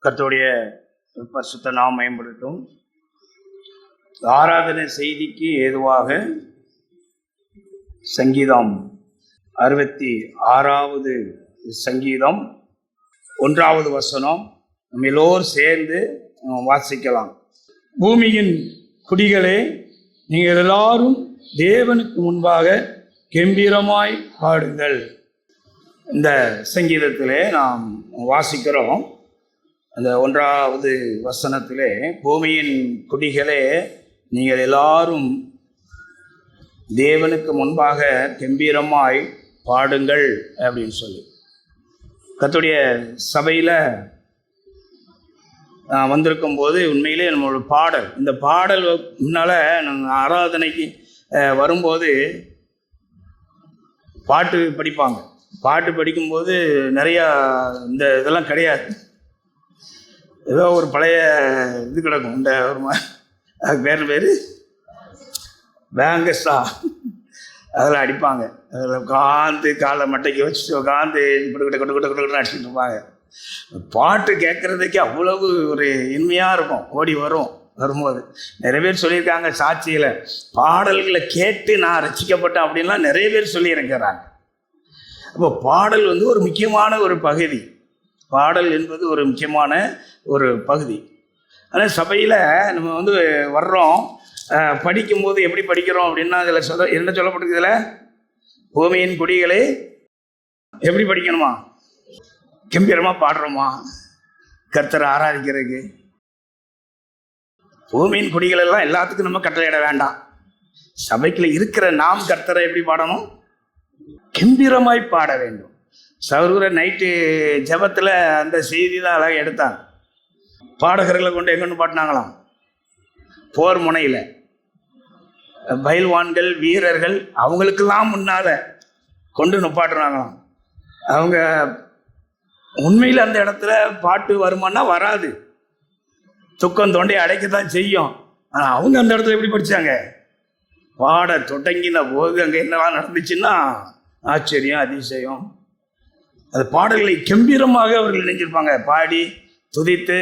கர்த்தருடைய பரிசுத்த நாமம் மேம்படட்டும். ஆராதனை செய்திக்கு ஏதுவாக சங்கீதம் 66வது சங்கீதம் 1வது வசனம் நம்ம எல்லோரும் சேர்ந்து வாசிக்கலாம். பூமியின் குடிகளே, நீங்கள் எல்லாரும் தேவனுக்கு முன்பாக கம்பீரமாய் பாடுங்கள். இந்த சங்கீதத்திலே நாம் வாசிக்கிறோம். அந்த 1வது வசனத்திலே, பூமியின் குடிகளே, நீங்கள் எல்லாரும் தேவனுக்கு முன்பாக கம்பீரமாய் பாடுங்கள் அப்படின்னு சொல்லி கர்த்தருடைய சபையில் வந்திருக்கும் போது உண்மையிலே நம்மளோட பாடல், இந்த பாடல் முன்னால் நாங்கள் ஆராதனைக்கு வரும்போது பாட்டு படிப்பாங்க. பாட்டு படிக்கும்போது நிறையா இந்த இதெல்லாம் கிடையாது. ஏதோ ஒரு பழைய இது கிடக்கும், இந்த ஒரு அதுக்கு பேர் பேங்கஸ்டா, அதெல்லாம் அடிப்பாங்க. அதில் உட்காந்து காலை மட்டைக்கு வச்சுட்டு உட்காந்து கொட்டு அடிச்சுட்டு இருப்பாங்க. பாட்டு கேட்குறதுக்கு அவ்வளவு ஒரு இனிமையாக இருக்கும். ஓடி வரும்போது நிறைய பேர் சொல்லியிருக்காங்க சாட்சியில், பாடல்களை கேட்டு நான் ரசிக்கப்பட்டேன் அப்படின்லாம் நிறைய பேர் சொல்லியிருக்கிறாங்க. அப்போ பாடல் ஒரு முக்கியமான ஒரு பகுதி. பாடல் என்பது ஒரு முக்கியமான ஒரு பகுதி. ஆனால் சபையில் நம்ம வர்றோம், படிக்கும்போது எப்படி படிக்கிறோம் அப்படின்னா, அதில் என்ன சொல்லப்பட்டிருக்கு? இதில் பூமியின் குடிகளே எப்படி படிக்கணுமா? கம்பீரமாக பாடுறோமா கர்த்தரை ஆராதிக்கிறதுக்கு? பூமியின் குடிகளெல்லாம் எல்லாத்துக்கும் நம்ம கட்டளையிட வேண்டாம். சபைக்குள்ள இருக்கிற நாம் கர்த்தரை எப்படி பாடணும்? கம்பீரமாய் பாட வேண்டும். சௌர நைட்டு ஜபத்தில் அந்த செய்தி தான் அழகாக எடுத்தாங்க. பாடகர்களை கொண்டு எங்கன்னு பாட்டினாங்களாம், போர் முனையில் பயில்வான்கள் வீரர்கள் அவங்களுக்கெல்லாம் முன்னால் கொண்டு நுப்பாட்டுறாங்களாம். அவங்க உண்மையில் அந்த இடத்துல பாட்டு வருமானா வராது, துக்கம் தொண்டை அடைக்கத்தான் செய்யும். ஆனால் அவங்க அந்த இடத்துல எப்படி படித்தாங்க? பாட தொடங்கின போது அங்கே என்னவா நடந்துச்சுன்னா ஆச்சரியம், அதிசயம். அது பாடல்களை கம்பீரமாக அவர்கள் நினைச்சிருப்பாங்க, பாடி துதித்து.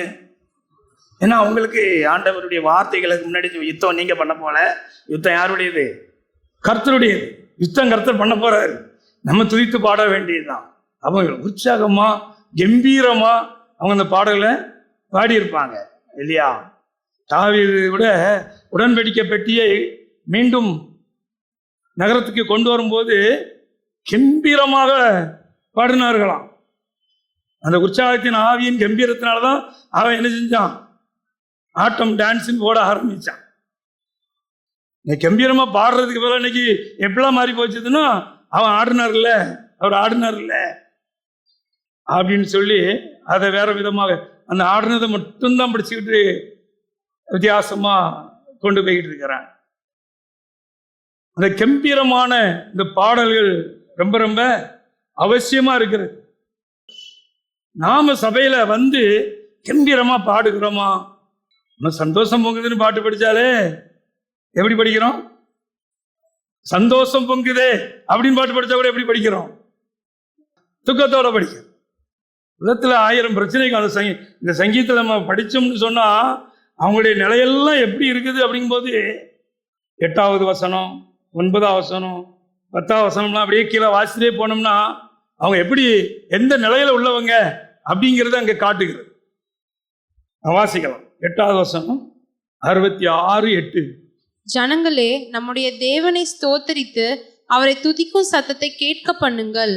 ஏன்னா அவங்களுக்கு ஆண்டவருடைய வார்த்தைகளுக்கு முன்னாடி யுத்தம் நீங்கள் பண்ண போல, யுத்தம் யாருடையது? கர்த்தருடையது. யுத்தம் கர்த்தர் பண்ண போறாரு, நம்ம துதித்து பாட வேண்டியதுதான். அவங்க உற்சாகமா கம்பீரமா அவங்க அந்த பாடலை பாடியிருப்பாங்க இல்லையா? தாவீது கூட உடன்படிக்கை பெட்டியை மீண்டும் நகரத்துக்கு கொண்டு வரும்போது கம்பீரமாக பாடினார்களாம். அந்த உற்சாகத்தின் ஆவியின் கம்பீரத்தினால்தான் அவன் என்ன செஞ்சான்? ஆட்டம் டான்ஸின் போட ஆரம்பிச்சான். இன்னைக்கு கம்பீரமா பாடுறதுக்கு பதிலாக இன்னைக்கு எப்படிலாம் மாறி போச்சுதுன்னா, அவன் ஆடினார்ல, அவர் ஆடினார்ல அப்படின்னு சொல்லி அதை வேற விதமாக அந்த ஆடினதை மட்டும்தான் படிச்சுக்கிட்டு வித்தியாசமா கொண்டு போய்கிட்டு இருக்கிறான். அந்த கம்பீரமான இந்த பாடல்கள் ரொம்ப ரொம்ப அவசியமா இருக்கிறது. நாம சபையில கம்பீரமா பாடுகிறோமா? நம்ம சந்தோஷம் பொங்குதுன்னு பாட்டு படிச்சாலே எப்படி படிக்கிறோம்? சந்தோஷம் பொங்குதே அப்படின்னு பாட்டு படிச்சா கூட எப்படி படிக்கிறோம்? துக்கத்தோட படிக்கிறோம். உலகத்துல 1000 பிரச்சனைக்கு இந்த சங்கீதத்தில் நம்ம படிச்சோம்னு சொன்னா அவங்களுடைய நிலையெல்லாம் எப்படி இருக்குது அப்படிங்கும்போது 8வது வசனம், 9வது வசனம், 10வது வசனம்லாம் அப்படியே கீழே வாசிட்டே போனோம்னா அவங்க எப்படி எந்த நிலையில உள்ளவங்க அப்படிங்கிறத அங்கே காட்டுகிறது. வாசிக்கலாம். 8வது வசனம் 66:8. ஜனங்களே, நம்முடைய தேவனை ஸ்தோத்தரித்து அவரை துதிக்கும் சத்தத்தை கேட்க பண்ணுங்கள்.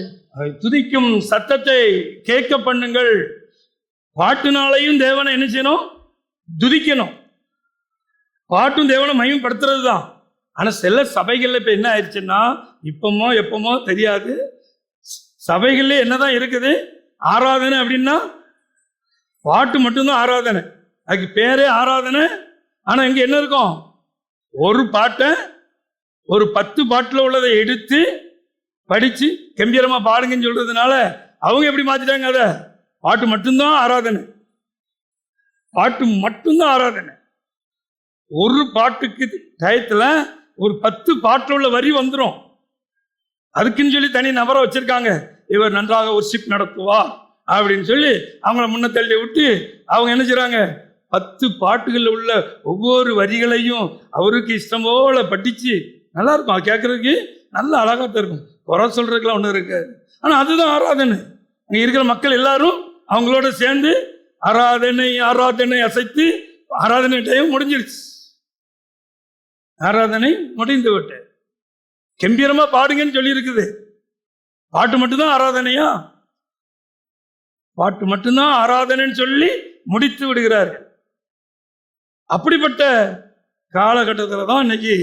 துதிக்கும் சத்தத்தை கேட்க பண்ணுங்கள். பாட்டுனாலையும் தேவனை என்ன செய்யணும்? துதிக்கணும். பாட்டும் தேவனை மகிமைப்படுத்துறது தான். ஆனால் சில சபைகளில் இப்போ என்ன ஆயிடுச்சுன்னா, இப்பமோ எப்பமோ தெரியாது, சபைகள்ல என்னதான் இருக்குது? ஆராதனை அப்படின்னா பாட்டு மட்டும்தான் ஆராதனை, அதுக்கு பேரே ஆராதனை. ஆனால் இங்கே என்ன இருக்கும்? ஒரு பாட்டை ஒரு 10 பாட்டில் உள்ளதை எடுத்து படித்து கம்பீரமாக பாடுங்கன்னு சொல்றதுனால அவங்க எப்படி மாற்றிட்டாங்க? அதை பாட்டு மட்டும்தான் ஆராதனை, பாட்டு மட்டும்தான் ஆராதனை. ஒரு பாட்டுக்கு டயத்தில் ஒரு 10 பாட்டில் உள்ள வரி வந்துடும். அதுக்குன்னு சொல்லி தனி நபரை வச்சிருக்காங்க. இவர் நன்றாக ஒர்ஷிப் நடத்துவார் அப்படின்னு சொல்லி அவங்கள முன்ன தள்ளி விட்டு அவங்க என்ன செய்றாங்க, 10 பாட்டுகளில் உள்ள ஒவ்வொரு வரிகளையும் அவருக்கு இஷ்டம் போல படிச்சு நல்லா இருக்கும். அது கேட்கறதுக்கு நல்ல அழகாத்தான் இருக்கும். குறை சொல்றதுக்குலாம் ஒன்றும் இருக்காது. ஆனால் அதுதான் ஆராதனை. அங்கே இருக்கிற மக்கள் எல்லாரும் அவங்களோட சேர்ந்து ஆராதனை ஆராதனை அசைத்து ஆராதனை டைம் முடிஞ்சிருச்சு. ஆராதனை முடிந்து விட்டு கம்பீரமா பாடுங்கன்னு சொல்லி இருக்குது. பாட்டு மட்டும்தான் ஆராதனையா? பாட்டு மட்டும்தான் ஆராதனைன்னு சொல்லி முடித்து விடுகிறார்கள். அப்படிப்பட்ட காலகட்டத்தில் தான் இன்னைக்கு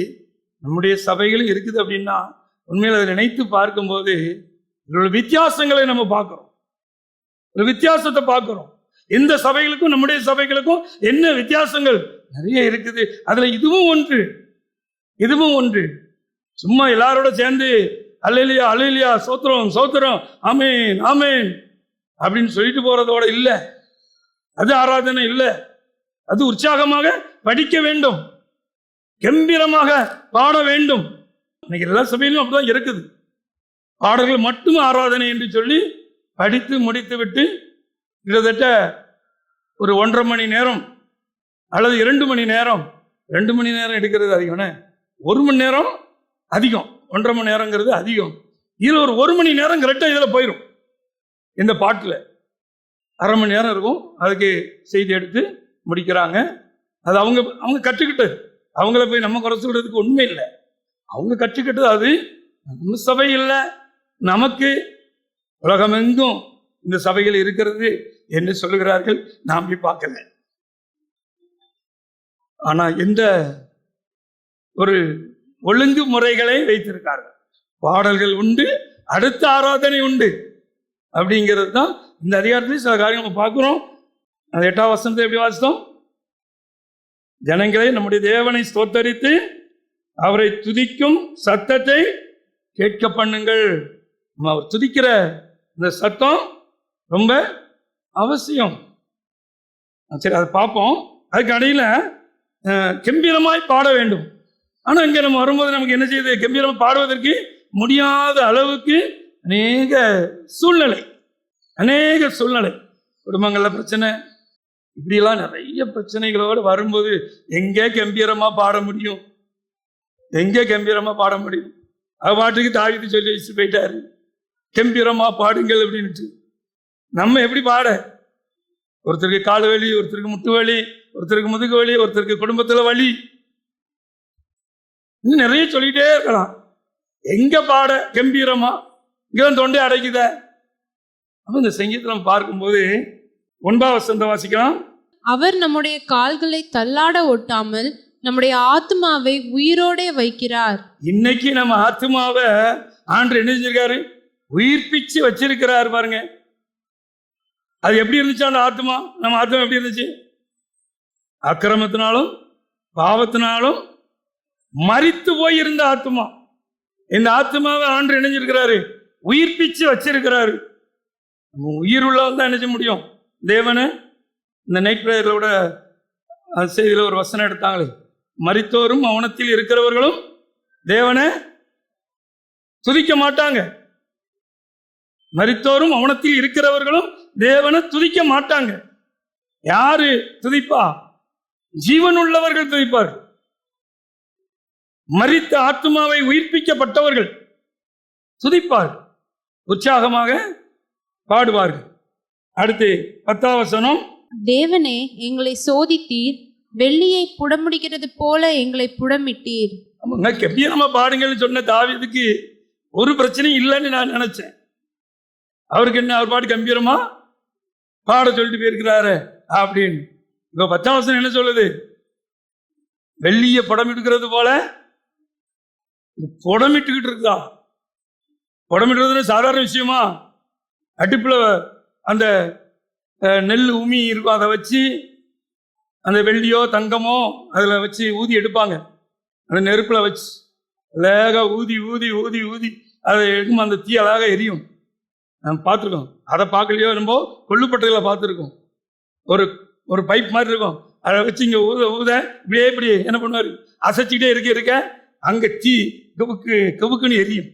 நம்முடைய சபைகளும் இருக்குது. அப்படின்னா உண்மையில் அதை நினைத்து பார்க்கும்போது இதோட வித்தியாசங்களை நம்ம பார்க்கிறோம். ஒரு வித்தியாசத்தை பார்க்கிறோம். எந்த சபைகளுக்கும் நம்முடைய சபைகளுக்கும் என்ன வித்தியாசங்கள் நிறைய இருக்குது. அதுல இதுவும் ஒன்று, இதுவும் ஒன்று. சும்மா எல்லாரோட சேர்ந்து அல்லேலூயா அல்லேலூயா சோத்திரம் சோத்திரம் ஆமென் ஆமென் அப்படின்னு சொல்லிட்டு போறதோட இல்லை. அது ஆராதனை இல்லை. அது உற்சாகமாக படிக்க வேண்டும், கம்பீரமாக பாட வேண்டும். இன்னைக்கு எல்லா சபையிலும் அப்படிதான் இருக்குது. பாடல்கள் மட்டும் ஆராதனை என்று சொல்லி படித்து முடித்து விட்டு கிட்டத்தட்ட ஒரு 1.5 மணி நேரம் அல்லது 2 மணி நேரம், 2 மணி நேரம் எடுக்கிறது அதிகம்னே, 1 மணி நேரம் அதிகம், 1.5 மணி நேரங்கிறது அதிகம். இதில் ஒரு 1 மணி நேரம் கரெக்டாக இதில் போயிடும். இந்த பாட்டில் 1/2 மணி நேரம் இருக்கும். அதுக்கு செய்தி எடுத்து முடிக்கிறாங்க. அது அவங்க கற்றுக்கிட்டது. அவங்கள போய் நம்ம குறை சொல்றதுக்கு உண்மை இல்லை. அவங்க கற்றுக்கிட்டது. அது நம்ம சபை இல்லை, நமக்கு உலகமெங்கும் இந்த சபைகள் இருக்கிறது என்று சொல்லுகிறார்கள். நாம் போய் பார்க்கல. ஆனா எந்த ஒரு ஒழுங்கு முறைகளை வைத்திருக்கார்கள். பாடல்கள் உண்டு, அடுத்த ஆராதனை உண்டு அப்படிங்கிறது தான் இந்த அதிகாரத்தில் சில காரியங்கள் நம்ம பார்க்கிறோம். அது 8ஆம் வசனத்தை எப்படி வாசித்தோம்? ஜனங்களை நம்முடைய தேவனை ஸ்தோத்தரித்து அவரை துதிக்கும் சத்தத்தை கேட்க பண்ணுங்கள். நம்ம அவர் துதிக்கிற இந்த சத்தம் ரொம்ப அவசியம். சரி, அதை பார்ப்போம். அதுக்கு அடையில கம்பீரமாய் பாட வேண்டும். ஆனால் இங்கே நம்ம வரும்போது நமக்கு என்ன செய்யுது? கம்பீரமாக பாடுவதற்கு முடியாத அளவுக்கு அநேக சூழ்நிலை, குடும்பங்களில் பிரச்சனை, இப்படிலாம் நிறைய பிரச்சனைகளோடு வரும்போது எங்கே கம்பீரமாக பாட முடியும்? எங்கே கம்பீரமாக பாட முடியும்? அது பாட்டுக்கு தாவித்து சொல்லி வச்சு போயிட்டாரு, கம்பீரமாக பாடுங்கள் அப்படின்ட்டு. நம்ம எப்படி பாட? ஒருத்தருக்கு கால் வலி, ஒருத்தருக்கு முட்டு வலி, ஒருத்தருக்கு முதுகு வலி, ஒருத்தருக்கு குடும்பத்தில் வலி, இன்னும் நிறைய சொல்லிட்டே இருக்கலாம். எங்க பாட கம்பீரமா? இங்கே தொண்டை அடைக்குத. அப்போ இந்த சங்கீதத்தை நம்ம பார்க்கும்போது 9ஆம் வசனத்தை வாசிக்கலாம். அவர் நம்முடைய கால்களை தள்ளாட ஒட்டாமல் நம்முடைய ஆத்மாவை உயிரோடே வைக்கிறார். இன்னைக்கு நம்ம ஆத்மாவை ஆண்டவர் என்ன செஞ்சிருக்காரு? உயிர்ப்பிச்சு வச்சிருக்கிறாரு. பாருங்க, அது எப்படி இருந்துச்சு? அந்த ஆத்மா, நம்ம ஆத்மா எப்படி இருந்துச்சு? அக்கிரமத்தினாலும் பாவத்தினாலும் மரித்து போய் இருந்த ஆத்மா. இந்த ஆத்மாவை ஆண்டவர் இணைஞ்சிருக்கிறாரு, உயிர்ப்பிச்சு வச்சிருக்கிறாரு. நம்ம உயிர் உள்ளவன் தான் என்ன செய்ய முடியும்? தேவனை இந்த நைட் பிரேயரோட செய்தியில் ஒரு வசனம் எடுத்தாங்களே, மரித்தோரும் மௌனத்தில் இருக்கிறவர்களும் தேவனை துதிக்க மாட்டாங்க. மரித்தோரும் மௌனத்தில் இருக்கிறவர்களும் தேவனை துதிக்க மாட்டாங்க. யாரு துதிப்பா? ஜீவன் உள்ளவர்கள் துதிப்பார்கள். மரித்த ஆத்மாவை உயிர்ப்பிக்கப்பட்டவர்கள் துதிப்பார்கள், உற்சாகமாக பாடுவார்கள். அடுத்து 10ஆம் வசனம். தேவனே, எங்களை சோதித்தீர், வெள்ளியை புடமுடிக்கிறது போல எங்களை புடமிட்டீர். கம்பீரமா பாடுங்கள்னு சொன்ன தாவீதுக்கு ஒரு பிரச்சனையும் இல்லைன்னு நான் நினைச்சேன். அவருக்கு என்ன, அவர் பாட்டு கம்பீரமா பாட சொல்லிட்டு போயிருக்கிறாரு அப்படின்னு. இப்போ 10ஆம் வசனம் என்ன சொல்லுது? வெள்ளியை புடமிடுகிறது போல புடமிட்டுக்கிட்டு இருக்கா. புடமிடுறதுன்னு சாதாரண விஷயமா? அடுப்புல அந்த நெல் உமி இருக்கும், அதை வச்சு அந்த வெள்ளியோ தங்கமோ அதில் வச்சு ஊதி எடுப்பாங்க. அந்த நெருப்பில் வச்சு அழகாக ஊதி ஊதி ஊதி ஊதி அதை எடுக்கும். அந்த தீ அழகாக எரியும். நம்ம பார்த்துருக்கோம். அதை பார்க்கலையோ நம்ம கொள்ளுப்பட்டையில் பார்த்துருக்கோம். ஒரு பைப் மாதிரி இருக்கும், அதை வச்சு இங்கே ஊத ஊத இப்படி என்ன பண்ணுவார்? அசைச்சிக்கிட்டே இருக்க அங்கே தீ கவுக்குன்னு எரியும்.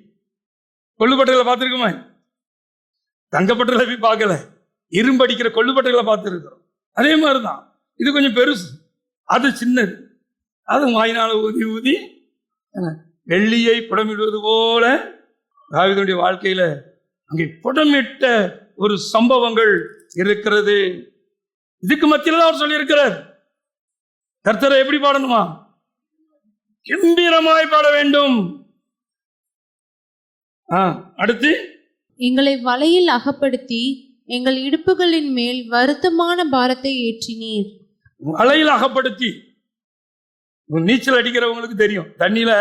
கொள்ளுப்பட்டையில் பார்த்துருக்குமா? தங்கப்பட்டையில் போய் பார்க்கல, இரும்பு அடிக்கிற கொள்ளுப்பட்டைகளை பார்த்துருக்கிறோம். அதே மாதிரி தான் இது கொஞ்சம் பெருசு, அது சின்னது. அது வாயினால ஊதி ஊதி வெள்ளியை புடமிடுவது போல தாவீதுடைய வாழ்க்கையில அங்கே புடமிட்ட ஒரு சம்பவங்கள் இருக்கிறது. இதுக்கு மத்தியில் தான் அவர் சொல்லியிருக்கிறார், கர்த்தரை எப்படி பாடணுமா? கம்பீரமாய் பாட வேண்டும். அடுத்து, எங்களை வலையில் அகப்படுத்தி எங்கள் இடுப்புகளின் மேல் வருத்தமான பாரத்தை ஏற்றினீர். வலையில் அகப்படுத்தி, நீச்சல் அடிக்கிறவங்களுக்கு தெரியும், தண்ணியில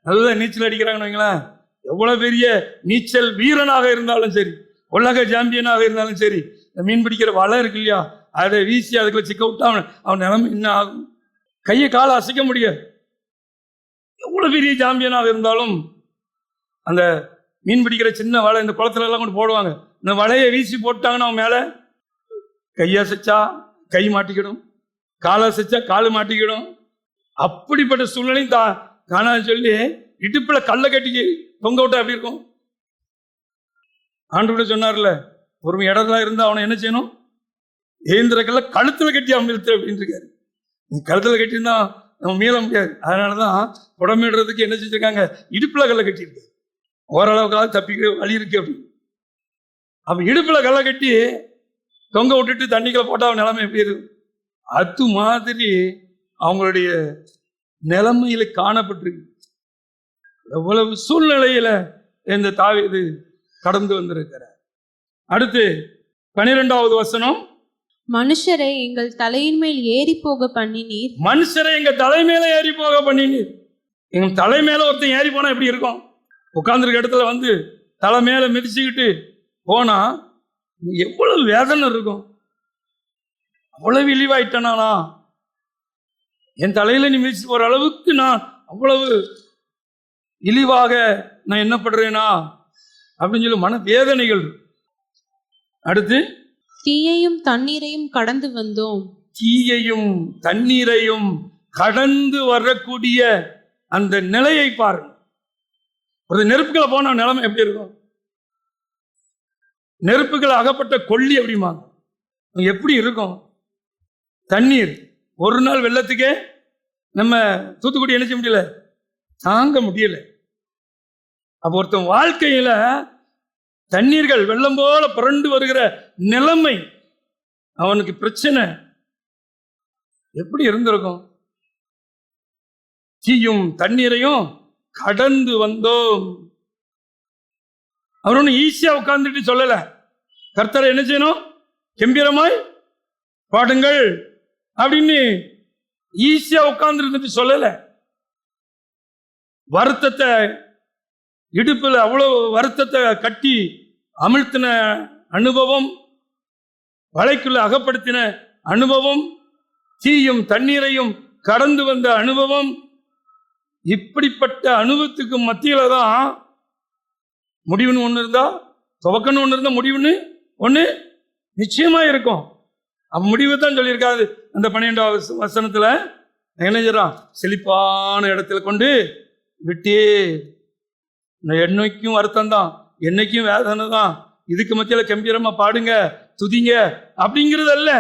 நல்ல நீச்சல் அடிக்கிறாங்கன்னு வைங்களேன், எவ்வளவு பெரிய நீச்சல் வீரனாக இருந்தாலும் சரி, உலக சாம்பியனாக இருந்தாலும் சரி, இந்த மீன் பிடிக்கிற வலை இருக்கு இல்லையா, அதை வீசி அதுக்குள்ள சிக்க விட்டா அவன் நிலைமை என்ன ஆகும்? கையை காலை அசைக்க முடியாது. எவ்வளவு பெரிய சாம்பியனாக இருந்தாலும் அந்த மீன் பிடிக்கிற சின்ன வலை இந்த குளத்துல எல்லாம் கொண்டு போடுவாங்க, இந்த வலையை வீசி போட்டாங்கன்னா அவன் மேல கையசைச்சா கை மாட்டிக்கிடும், காலை அசைச்சா காலு மாட்டிக்கிடும். அப்படிப்பட்ட சூழ்நிலையும் காணாது சொல்லி இடுப்புல கல்லை கட்டி தொங்க விட்டா எப்படி இருக்கும்? ஆண்டவரே சொன்னார்ல, ஒரு இடத்துல இருந்தா அவனை என்ன செய்யணும்? ஏந்திரக்கல்ல கழுத்துல கட்டி அவன் இழுத்து அப்படின்னு இருக்காரு. கழுத்துல கட்டியிருந்தா நம்ம மீள முடியாது. அதனாலதான் புடமிடுறதுக்கு என்ன செஞ்சிருக்காங்க, இடுப்புல கல்லை கட்டியிருக்கு, ஓரளவுக்காவது தப்பிக்கிற வழி இருக்கு அப்படின்னு. அப்ப இடுப்புல கல்லை கட்டி தொங்க விட்டுட்டு தண்ணிக்குள்ள போட்டா அவன் நிலைமை எப்படி இருக்கும்? அது மாதிரி அவங்களுடைய நிலைமையில காணப்பட்டிருக்கு. எவ்வளவு சூழ்நிலையில இந்த தாவீது கடந்து வந்திருக்கிறார். அடுத்து 12வது வசனம், மனுஷரை எங்கள் தலையின் மேல் ஏறி போக பண்ணினீர். மனுஷரை எங்க தலை மேல ஏறி போக பண்ணினீர். எங்க தலை மேல ஒருத்தன் ஏறி போனா எப்படி இருக்கும்? உட்கார்ந்துருக்க இடத்துல வந்து தலை மேல மிதிச்சுக்கிட்டு போனா எவ்வளவு வேதனை இருக்கும். அவ்வளவு இழிவாயிட்டனானா, என் தலையில நீ மிதிச்சு போற அளவுக்கு நான் அவ்வளவு இழிவாக நான் என்ன பண்றேனா அப்படின்னு சொல்லி மன வேதனைகள். அடுத்து, தீயையும் தண்ணீரையும் கடந்து வந்தோம். தீயையும் தண்ணீரையும் கடந்து வரக்கூடிய அந்த நிலையை பாருங்க. ஒரு நெருப்புகளை போன நிலைமை எப்படி இருக்கும்? நெருப்புகள் அகப்பட்ட கொல்லி அப்படிமாங்க, எப்படி இருக்கும்? தண்ணீர் ஒரு நாள் வெள்ளத்துக்கே நம்ம தூத்துக்குடி என்ன செய்ய முடியல, தாங்க முடியல. அப்ப ஒருத்தன் வாழ்க்கையில தண்ணீர்கள் வெள்ளம் போல புரண்டு வருகிற நிலைமை, அவனுக்கு பிரச்சனை எப்படி இருந்திருக்கும்? தீயும் தண்ணீரையும் கடந்து வந்தோம். அவர் ஒன்னும் ஈஸியா உட்கார்ந்துட்டு சொல்லல, கர்த்தரை என்ன செய்யணும், கம்பீரமாய் பாடுங்கள் அப்படின்னு ஈஸியா உட்கார்ந்து இருந்துட்டு சொல்லல. வருத்தத்தை இடுப்புல அவ்வளவு வருத்தத்தை கட்டி அமிழ்த்தின அனுபவம், வலைக்குள்ள அகப்படுத்தின அனுபவம், தீயும் தண்ணீரையும் கடந்து வந்த அனுபவம், இப்படிப்பட்ட அனுபவத்துக்கு மத்தியில தான் முடிவுன்னு ஒண்ணு இருந்தா, துவக்கன்னு ஒண்ணு இருந்தா முடிவுன்னு ஒண்ணு நிச்சயமா இருக்கும். அப்ப முடிவு தான் சொல்லியிருக்காது. அந்த 12வது வசனத்துல என்ன செய்றான், செழிப்பான இடத்துல கொண்டு விட்டே. என்னைக்கும் வருத்தம் தான், என்னைக்கும் வேதனை தான், இதுக்கு மத்தியில கம்பீரமா பாடுங்க துதிங்க அப்படிங்கிறது அல்ல.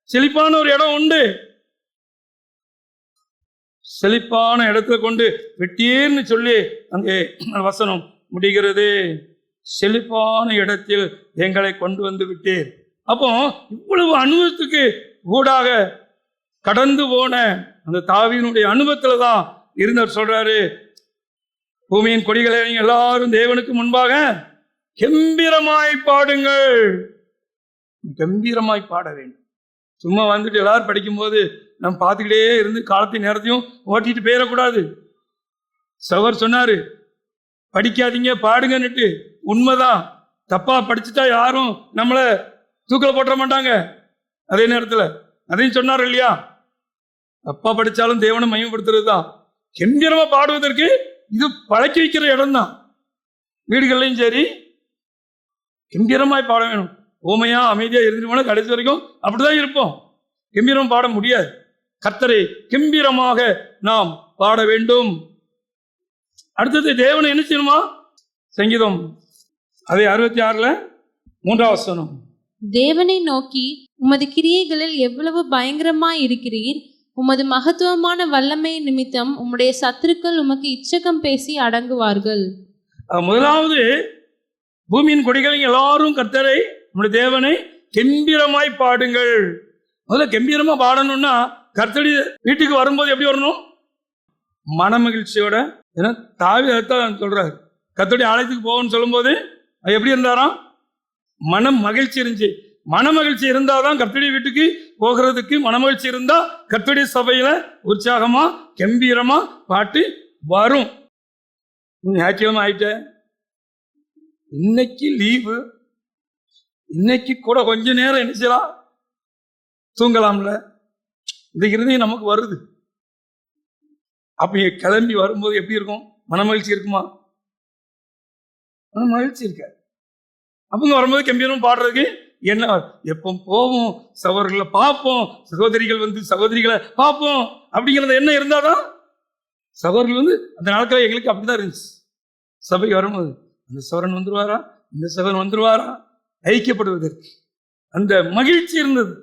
செழிப்பான ஒரு இடம் உண்டு, செழிப்பான இடத்துல கொண்டு விட்டீர்னு சொல்லி அங்கே வசனம் முடிகிறது. செழிப்பான இடத்தில் எங்களை கொண்டு வந்து விட்டீர். அப்போ இவ்வளவு அனுபவத்துக்கு ஊடாக கடந்து போன அந்த தாவீதுடைய அனுபவத்துல தான் இருந்தவர் சொல்றாரு, பூமியின் கொடிகளை எல்லாரும் தேவனுக்கு முன்பாக கம்பீரமாய் பாடுங்கள். கம்பீரமாய் பாட வேண்டும். சும்மா வந்துட்டு எல்லாரும் படிக்கும்போது நம்ம பார்த்துக்கிட்டே இருந்து காலத்தையும் நேரத்தையும் ஓட்டிட்டு போயிடக்கூடாது. சவர் சொன்னாரு, படிக்காதீங்க பாடுங்கன்னுட்டு. உண்மைதான், தப்பா படிச்சுட்டா யாரும் நம்மளை தூக்கில போட்ட மாட்டாங்க. அதே நேரத்தில் அதையும் சொன்னார் இல்லையா, தப்பா படிச்சாலும் தேவனை மையப்படுத்துறது தான். கம்பீரமா பாடுவதற்கு இது பழக்கி வைக்கிற இடம் தான். வீடுகள்லையும் சரி கம்பீரமாய் பாட வேணும். ஊமையா அமைதியா இருந்துட்டு போனா கடைசி வரைக்கும் அப்படிதான் இருப்போம். கம்பீரம் பாட முடியாது. கர்த்தரை கம்பீரமாக நாம் பாட வேண்டும். அடுத்தது தேவனை என்ன செய்யணுமா? சங்கீதம் அதே 66 3வது வசனம், தேவனை நோக்கி, உமது கிரியைகளில் எவ்வளவு பயங்கரமாய் இருக்கிறீர், உமது மகத்துவமான வல்லமை நிமித்தம் உம்முடைய சத்துருக்கள் உமக்கு இச்சகம் பேசி அடங்குவார்கள். முதலாவது, பூமியின் குடிகள் எல்லாரும் கர்த்தரை நம்முடைய தேவனை கெம்பீரமாய் பாடுங்கள். முதல்ல கெம்பீரமா பாடணும்னா கர்த்தருடைய வீட்டுக்கு வரும்போது எப்படி வரணும்? மன மகிழ்ச்சியோட. ஏன்னா தாவீதுதான் சொல்றாரு, கர்த்தருடைய ஆலயத்துக்கு போகணும்னு சொல்லும்போது அது எப்படி இருந்தாராம்? மனம் மகிழ்ச்சி இருந்துச்சு. மன மகிழ்ச்சி இருந்தாதான் கர்த்தருடைய வீட்டுக்கு போகிறதுக்கு மனமகிழ்ச்சி இருந்தா கர்த்தருடைய சபையில உற்சாகமா கம்பீரமா பாட்டு வரும். ஞாயிற்றுக்கிழமை ஆயிட்ட, இன்னைக்கு லீவு, இன்னைக்கு கூட கொஞ்ச நேரம் என்ன செய்யலாம்? தூங்கலாம்ல. இந்த இருதயம் நமக்கு வருது. அப்ப கிளம்பி வரும்போது எப்படி இருக்கும்? மனமகிழ்ச்சி இருக்குமா? மனமகிழ்ச்சி இருக்க. அப்பங்க வரும்போது கம்பீரம் பாடுறதுக்கு என்ன, எப்போ போவோம், சகோதரர்களை பார்ப்போம், சகோதரிகள் வந்து சகோதரிகளை பார்ப்போம் அப்படிங்கிறது என்ன இருந்தாதான் சகோதரர்கள் வந்து அந்த நாட்களில் எங்களுக்கு அப்படிதான் இருந்துச்சு. சபைக்கு வரும்போது அந்த சகோதரன் வந்துருவாரா, இந்த சகோதரன் வந்துருவாரா, ஐக்கியப்படுவதற்கு அந்த மகிழ்ச்சி இருந்தது.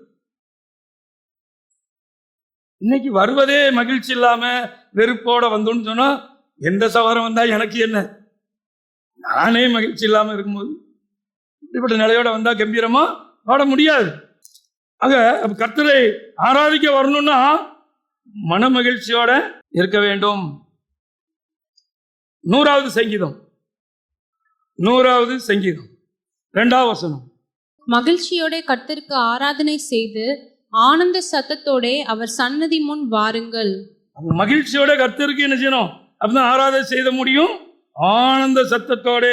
இன்னைக்கு வருவதே மகிழ்ச்சி இல்லாம வெறுப்போட வந்தோன்னு சொன்னா, எந்த சகோதரன் வந்தா எனக்கு என்ன, நானே மகிழ்ச்சி இல்லாம இருக்கும்போது இப்படிப்பட்ட நிலையோட வந்தா கம்பீரமா பாட முடியாது. ஆக கர்த்தரை ஆராதிக்க வரணும்னா மன மகிழ்ச்சியோட இருக்க வேண்டும். 100வது சங்கீதம் 2வது வசனம். மகிழ்ச்சியோட கர்த்தருக்கு ஆராதனை செய்து ஆனந்த சத்தத்தோட அவர் சன்னதி முன் வாருங்கள். மகிழ்ச்சியோட கர்த்தருக்கு என்ன செய்யணும்? அப்படிதான் ஆராதனை செய்த முடியும். ஆனந்த சத்தத்தோட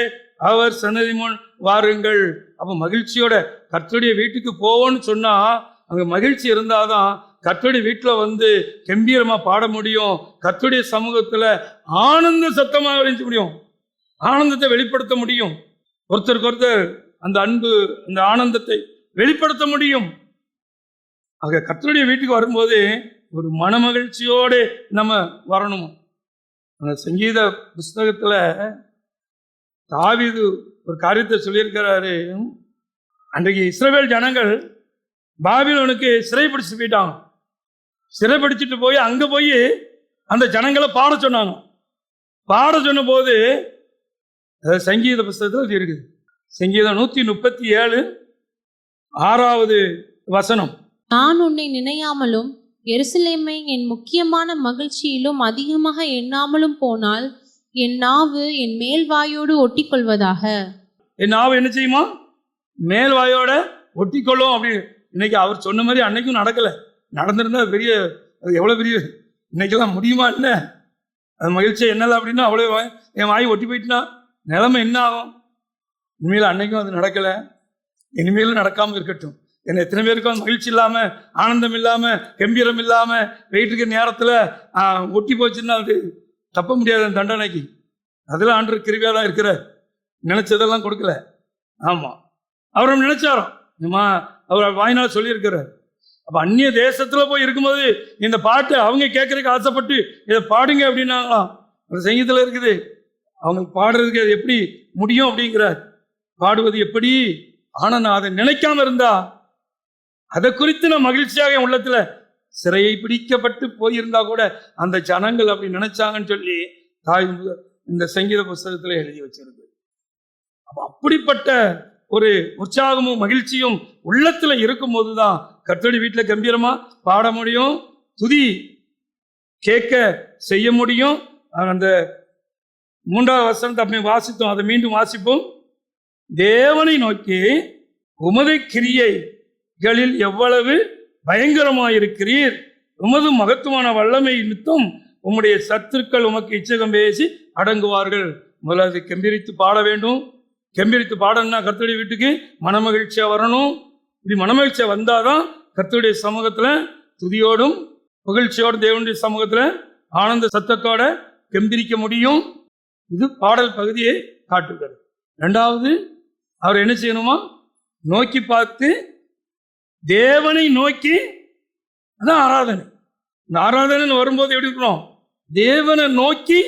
அவர் சன்னதி முன் வாருங்கள். அப்ப மகிழ்ச்சியோட கர்த்தருடைய வீட்டுக்கு போவோன்னு சொன்னா அங்க மகிழ்ச்சி இருந்தாதான் கர்த்தருடைய வீட்டுல வந்து கம்பீரமா பாட முடியும். கர்த்தருடைய சமூகத்துல ஆனந்த சத்தமாக விளைஞ்ச முடியும், ஆனந்தத்தை வெளிப்படுத்த முடியும். ஒருத்தருக்கு ஒருத்தர் அந்த அன்பு, அந்த ஆனந்தத்தை வெளிப்படுத்த முடியும். ஆக கர்த்தருடைய வீட்டுக்கு வரும்போது ஒரு மன மகிழ்ச்சியோடு நம்ம வரணும். அந்த சங்கீத புஸ்தகத்துல தாவீது ஒரு காரியத்தை சொல்லியிருக்கிறாரு. அன்றைக்கு இஸ்ரவேல் ஜனங்கள் பாபிலோனுக்கு சிறைப்பிடிச்சு போயிட்டாங்க. சிறைப்பிடிச்சிட்டு போய் அங்க போய் அந்த ஜனங்களை பாட சொன்னாங்க. பாட சொன்ன போது சங்கீத புஸ்தகத்தில் இருக்குது. சங்கீதம் 137 6வது வசனம். நான் உன்னை நினையாமலும் எருசலேமை என் முக்கியமான மகிழ்ச்சியிலும் அதிகமாக எண்ணாமலும் போனால் என் நாவு என் மேல் வாயோடு ஒட்டிக்கொள்வதாக. என் நாவு என்ன செய்யுமா? மேல் வாயோட ஒட்டிக்கொள்ளும். அப்படி இன்னைக்கு அவர் சொன்ன மாதிரி அன்னைக்கும் நடக்கல. நடந்திருந்தா பெரிய, அது எவ்வளவு பெரிய, இன்னைக்கெல்லாம் முடியுமா என்ன? அது மகிழ்ச்சி என்னல அப்படின்னா அவ்வளோ என் வாய் ஒட்டி போயிட்டுனா நிலைமை என்ன ஆகும்? இனிமேல் அன்னைக்கும் அது நடக்கல, இனிமேலும் நடக்காம இருக்கட்டும். என்ன எத்தனை பேருக்கும் மகிழ்ச்சி இல்லாம, ஆனந்தம் இல்லாம, கம்பீரம் இல்லாம வெயிட்டு இருக்கிற நேரத்துல ஒட்டி போச்சுன்னா அது தப்ப முடியாது அந்த தண்டனைக்கு. அதெல்லாம் ஆண்டு கிருவியா தான் இருக்கிற, நினைச்சதெல்லாம் கொடுக்கல. ஆமா, அவரை நினைச்சாரோ அவர் வாயினால் சொல்லியிருக்கிறார். அப்ப அந்நிய தேசத்துல போய் இருக்கும்போது இந்த பாட்டு அவங்க கேட்கறதுக்கு ஆசைப்பட்டு இதை பாடுங்க அப்படின்னாங்களாம். அந்த சங்கீதத்துல இருக்குது. அவங்க பாடுறதுக்கு அது எப்படி முடியும் அப்படிங்கிறார். பாடுவது எப்படி? ஆனா நான் அதை நினைக்காம இருந்தா, அதை குறித்து நான் மகிழ்ச்சியாக என் உள்ளத்துல சிறையை பிடிக்கப்பட்டு போயிருந்தா கூட அந்த ஜனங்கள் அப்படி நினைச்சாங்கன்னு சொல்லி தாய் இந்த சங்கீத புஸ்தகத்துல எழுதி வச்சிருக்கு. அப்படிப்பட்ட ஒரு உற்சாகமும் மகிழ்ச்சியும் உள்ளத்துல இருக்கும் போதுதான் கர்த்தருடைய வீட்டுல கம்பீரமா பாட முடியும், துதி கேட்க செய்ய முடியும். அந்த 3வது வசனத்தை அப்படி வாசித்தோம், அதை மீண்டும் வாசிப்போம். தேவனை நோக்கி, உமது கிரியைகளில் எவ்வளவு பயங்கரமாயிருக்கிறீர், உமது மகத்துவமான வல்லமை நிமித்தம் உம்முடைய சத்துருக்கள் உமக்கு இச்சகம் பேசி அடங்குவார்கள். முதலாவது கம்பீரித்து பாட வேண்டும். கம்பீரித்து பாடணும்னா கர்த்தருடைய வீட்டுக்கு மனமகிழ்ச்சியா வரணும். இப்படி மனமகிழ்ச்சியா வந்தாதான் கர்த்தருடைய சமூகத்துல துதியோடும் மகிழ்ச்சியோடும் தேவனுடைய சமூகத்துல ஆனந்த சத்தத்தோட கம்பீரிக்க முடியும். இது பாடல் பகுதியை காட்டுகிறது. 2வது, அவர் என்ன செய்யணுமா? நோக்கி பார்த்து தேவனை நோக்கி, அதான் ஆராதனை. இந்த ஆராதனை வரும்போது எப்படி இருக்கணும்? தேவனை நோக்கி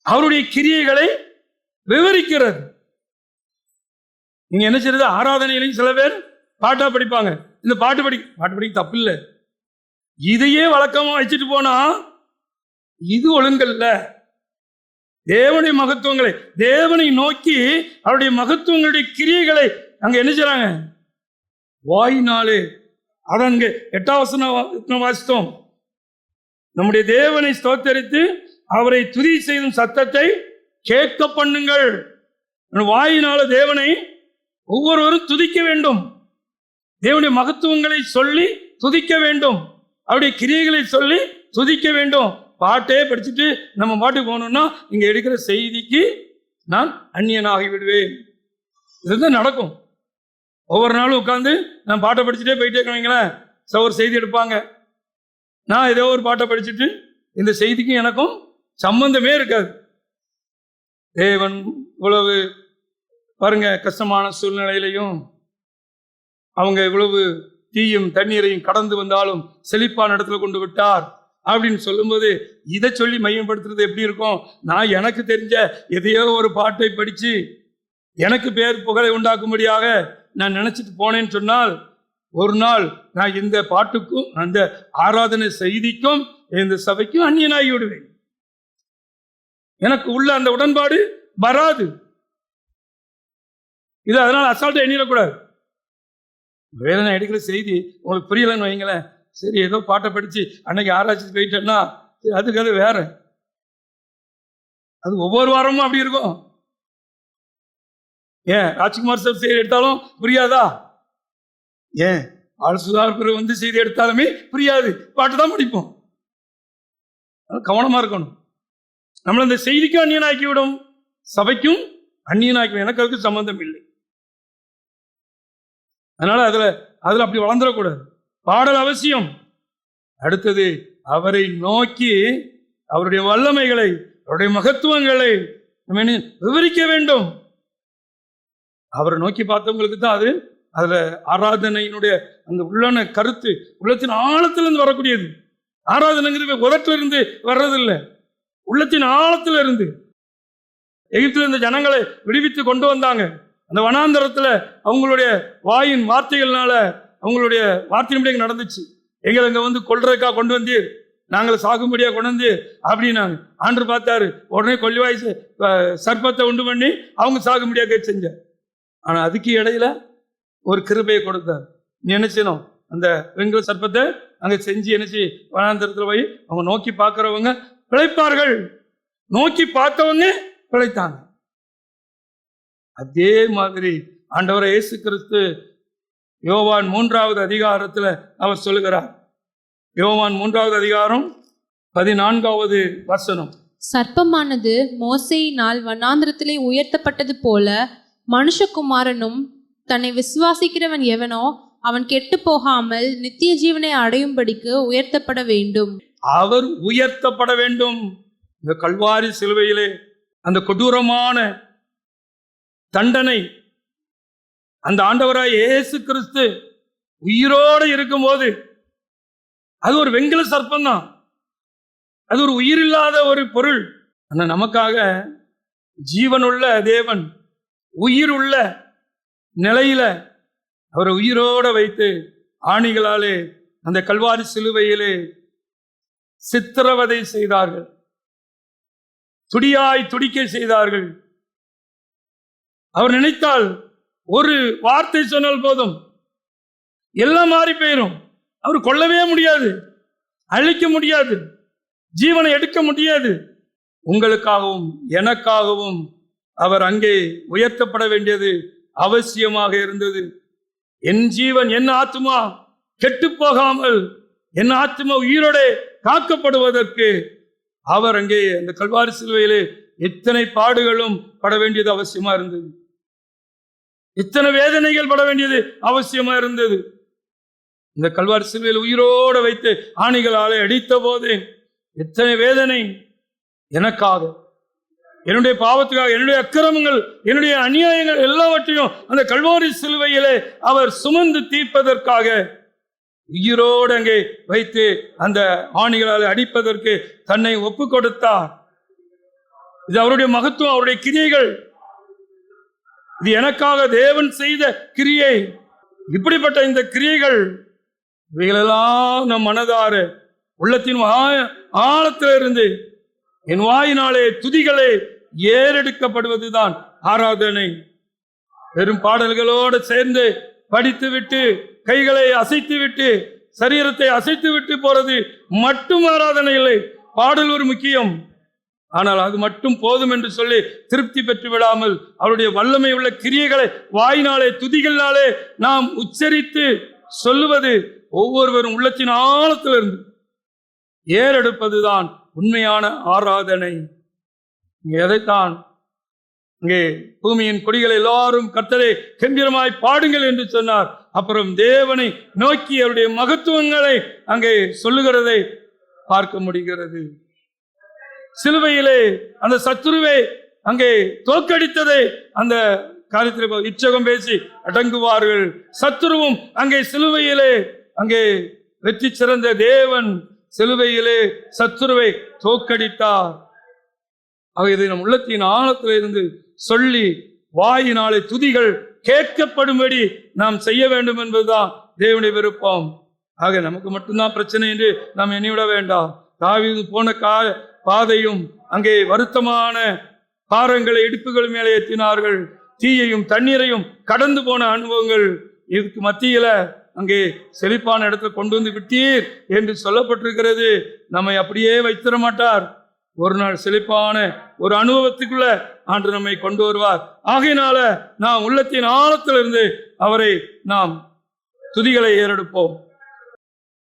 அவருடைய கிரியைகளை விவரிக்கிறது. நீங்க என்ன செய்யறது? ஆராதனையிலையும் சில பேர் பாட்டா படிப்பாங்க. இந்த பாட்டு படிக்க தப்பு இல்லை. இதையே வழக்கமா வச்சுட்டு போனா இது ஒழுங்கல்ல. தேவனுடைய மகத்துவங்களை, தேவனை நோக்கி அவருடைய மகத்துவங்களுடைய கிரியைகளை அங்க என்ன செய்றாங்க? வாயினாலே. அதங்க 8ஆம் வசனம் வாசித்தோம். நம்முடைய தேவனை ஸ்தோத்தரித்து அவரை துதி செய்யும் சத்தத்தை கேட்க பண்ணுங்கள். வாயினால தேவனை ஒவ்வொருவரும் துதிக்க வேண்டும். தேவனுடைய மகத்துவங்களை சொல்லி துதிக்க வேண்டும். அவருடைய கிரியைகளை சொல்லி துதிக்க வேண்டும். பாட்டே படிச்சுட்டு நம்ம பாட்டுக்கு போகணும்னா இங்க எடுக்கிற செய்திக்கு நான் அந்நியனாகி விடுவேன். இதுதான் நடக்கும். ஒவ்வொரு நாளும் உட்காந்து நான் பாட்டை படிச்சுட்டே போயிட்டே இருக்கீங்களேன், ஒரு செய்தி எடுப்பாங்க. நான் ஏதோ ஒரு பாட்டை படிச்சுட்டு இந்த செய்திக்கும் எனக்கும் சம்பந்தமே இருக்காது. தேவன் இவ்வளவு பாருங்க கஷ்டமான சூழ்நிலையிலையும் அவங்க இவ்வளவு தீயும் தண்ணீரையும் கடந்து வந்தாலும் செழிப்பான இடத்துல கொண்டு விட்டார் அப்படின்னு சொல்லும்போது இதை சொல்லி மையப்படுத்துறது எப்படி இருக்கும்? நான் எனக்கு தெரிஞ்ச எதையோ ஒரு பாட்டை படிச்சு எனக்கு பேர் புகழை உண்டாக்கும்படியாக நான் நினைச்சிட்டு போனேன்னு சொன்னால் ஒரு நாள் நான் இந்த பாட்டுக்கும் அந்த ஆராதனை செய்திக்கும் இந்த சபைக்கும் அந்நியனாகி விடுவேன். எனக்கு உள்ள அந்த உடன்பாடு வராது. இது அதனால அசால்ட்டா எண்ணிடக்கூடாது. வேலை நான் எடுக்கிற செய்தி உங்களுக்கு புரியலன்னு வைங்களேன், சரி ஏதோ பாட்டை படிச்சு அன்னைக்கு ஆராய்ச்சி போயிட்டேன்னா அதுக்கு அது வேற. அது ஒவ்வொரு வாரமும் அப்படி இருக்கும். ஏன் ராஜ்குமார் சார் செய்தி எடுத்தாலும் புரியாதா? ஏன் ஆள் சுதாகர் வந்து செய்தி எடுத்தாலுமே புரியாது. பாட்டு தான் படிப்போம். கவனமா இருக்கணும். நம்மள இந்த செய்திக்கும் அந்நியனாக்கி விடும், சபைக்கும் அந்நியனாக்கி. எனக்கு அதுக்கு சம்பந்தம் இல்லை. அதனால அதுல அப்படி வளர்ந்துடக்கூடாது. பாடல் அவசியம். அடுத்தது அவரை நோக்கி அவருடைய வல்லமைகளை, அவருடைய மகத்துவங்களை நம்ம என்ன விவரிக்க வேண்டும். அவரை நோக்கி பார்த்தவங்களுக்கு தான் அது அதுல ஆராதனையினுடைய அந்த உள்ளன கருத்து உள்ளத்தின் ஆழத்திலிருந்து வரக்கூடியது. ஆராதனைங்கிறது உதட்டில இருந்து வர்றதில்லை, உள்ளத்தின் ஆழத்துல இருந்து. எகிப்தில் இருந்த ஜனங்களை விடுவித்து கொண்டு வந்தாங்க. அந்த வனாந்தரத்துல அவங்களுடைய வாயின் வார்த்தைகள்னால அவங்களுடைய வார்த்தையின்படி நடந்துச்சு. எங்களை இங்க வந்து கொல்றதுக்கா கொண்டு வந்து நாங்களை சாகும்படியா கொண்டு வந்து அப்படின்னாங்க. ஆண்டு பார்த்தாரு, உடனே கொல்லிவாய் சர்ப்பத்தை உண்டு பண்ணி அவங்க சாகும்படியா கேட்டு செஞ்சார். ஆனா அதுக்கு இடையில ஒரு கிருபையை கொடுத்தார். நீ என்ன செய்யணும்? அந்த வெண்கல சர்ப்பத்தை அங்க செஞ்சு என்ன செய்ய, வனாந்தரத்துல போய் அவங்க நோக்கி பார்க்கிறவங்க பிழைப்பார்கள். நோக்கி பார்த்தவங்க பிழைத்தாங்க. அதே மாதிரி ஆண்டவர் இயேசு கிறிஸ்து யோவான் 3வது அதிகாரத்துல அவர் சொல்லுகிறார். யோவான் 3வது அதிகாரம் 14வது வசனம். சர்ப்பமானது மோசேயினால் வனாந்திரத்திலே உயர்த்தப்பட்டது போல மனுஷகுமாரனும் தன்னை விசுவாசிக்கிறவன் எவனோ அவன் கெட்டு போகாமல் நித்திய ஜீவனை அடையும்படிக்கு உயர்த்தப்பட வேண்டும். அவர் உயர்த்தப்பட வேண்டும். இந்த கல்வாரி சிலுவையிலே அந்த கொடூரமான தண்டனை அந்த ஆண்டவராய் இயேசு கிறிஸ்து உயிரோடு இருக்கும்போது, அது ஒரு வெண்கல சர்ப்பம் தான், அது ஒரு உயிரில்லாத ஒரு பொருள். ஆனா நமக்காக ஜீவனுள்ள தேவன் உயிருள்ள நிலையில அவரை உயிரோட வைத்து ஆணிகளாலே அந்த கல்வாரி சிலுவையிலே சித்திரவதை செய்தார்கள், துடியாய் துடிக்க செய்தார்கள். அவர் நினைத்தால் ஒரு வார்த்தை சொன்னால் போதும், எல்லாம் மாறி போயிடும். அவர் கொல்லவே முடியாது, அழிக்க முடியாது, ஜீவனை எடுக்க முடியாது. உங்களுக்காகவும் எனக்காகவும் அவர் அங்கே உயர்த்தப்பட வேண்டியது அவசியமாக இருந்தது. என் ஜீவன், என் ஆத்மா கெட்டு போகாமல், என் ஆத்மா உயிரோட காக்கப்படுவதற்கு அவர் அங்கே அந்த கல்வாரி சிலுவையிலே எத்தனை பாடுகளும் பட வேண்டியது அவசியமா இருந்தது, எத்தனை வேதனைகள் பட வேண்டியது அவசியமா இருந்தது. இந்த கல்வாரி சிலுவையில் உயிரோடு வைத்து ஆணிகளாலே அடித்த போது எத்தனை வேதனை எனக்காக, என்னுடைய பாவத்துக்காக, என்னுடைய அக்கிரமங்கள், என்னுடைய அநியாயங்கள் எல்லாவற்றையும் அந்த கல்வாரி சிலுவையிலே அவர் சுமந்து தீர்ப்பதற்காக உயிரோடு அங்கே வைத்து அந்த ஆணிகளால் அடிப்பதற்கு தன்னை ஒப்பு கொடுத்தார். இது அவருடைய மகத்துவம், அவருடைய கிரியைகள். இது எனக்காக தேவன் செய்த கிரியை. இப்படிப்பட்ட இந்த கிரியைகள் இவைகளெல்லாம் நம் மனதார உள்ளத்தின் ஆழத்திலிருந்து என் வாயினாலே துதிகளே ஏறெடுக்கப்படுவதுதான் ஆராதனை. வெறும் பாடல்களோடு சேர்ந்து படித்து விட்டு கைகளை அசைத்து விட்டு சரீரத்தை அசைத்து விட்டு போறது மட்டும் ஆராதனை இல்லை. பாடல் ஒரு முக்கியம், ஆனால் அது மட்டும் போதும் என்று சொல்லி திருப்தி பெற்று விடாமல் அவருடைய வல்லமை உள்ள கிரியைகளை வாயினாலே துதிகளினாலே நாம் உச்சரித்து சொல்லுவது ஒவ்வொருவரும் உள்ளத்தின் ஆழத்திலிருந்து ஏறெடுப்பதுதான் உண்மையான ஆராதனை. எதைத்தான் இங்கே பூமியின் கொடிகளை எல்லாரும் கர்த்தரை கம்பீரமாய் பாடுங்கள் என்று சொன்னார். அப்புறம் தேவனை நோக்கி அவருடைய மகத்துவங்களை அங்கே சொல்லுகிறதை பார்க்க முடிகிறது. சிலுவையிலே அந்த சத்துருவை அங்கே தோற்கடித்ததை அந்த காரியத்தில் இச்சகம் பேசி அடங்குவார்கள். சத்துருவும் அங்கே சிலுவையிலே அங்கே வெற்றி சிறந்த தேவன் சிலுவையிலே சத்துருவை தோற்கடித்தார். ஆக இதை நம் உள்ளத்தின் ஆழத்திலிருந்து சொல்லி வாயினாலே துதிகள் கேட்கப்படும்படி நாம் செய்ய வேண்டும் என்பதுதான் தேவனுடைய விருப்பம். ஆக நமக்கு மட்டும்தான் பிரச்சனை என்று நாம் எண்ணிவிட வேண்டாம். தாவீது போன பாதையும் அங்கே வருத்தமான பாரங்களை இடுப்புகள் மேலே ஏற்றினார்கள். தீயையும் தண்ணீரையும் கடந்து போன அனுபவங்கள். இதுக்கு மத்தியில அங்கே செழிப்பான இடத்துல கொண்டு வந்து விட்டீர் என்று சொல்லப்பட்டிருக்கிறது. நம்மை அப்படியே வைத்திட மாட்டார். ஒரு நாள் செழிப்பான ஒரு அனுபவத்துக்குள்ள ஆண்டு நம்மை கொண்டு வருவார். ஆகையினால நாம் உள்ளத்தின் ஆழத்திலிருந்து அவரை நாம் துதிகளை ஏறெடுப்போம்.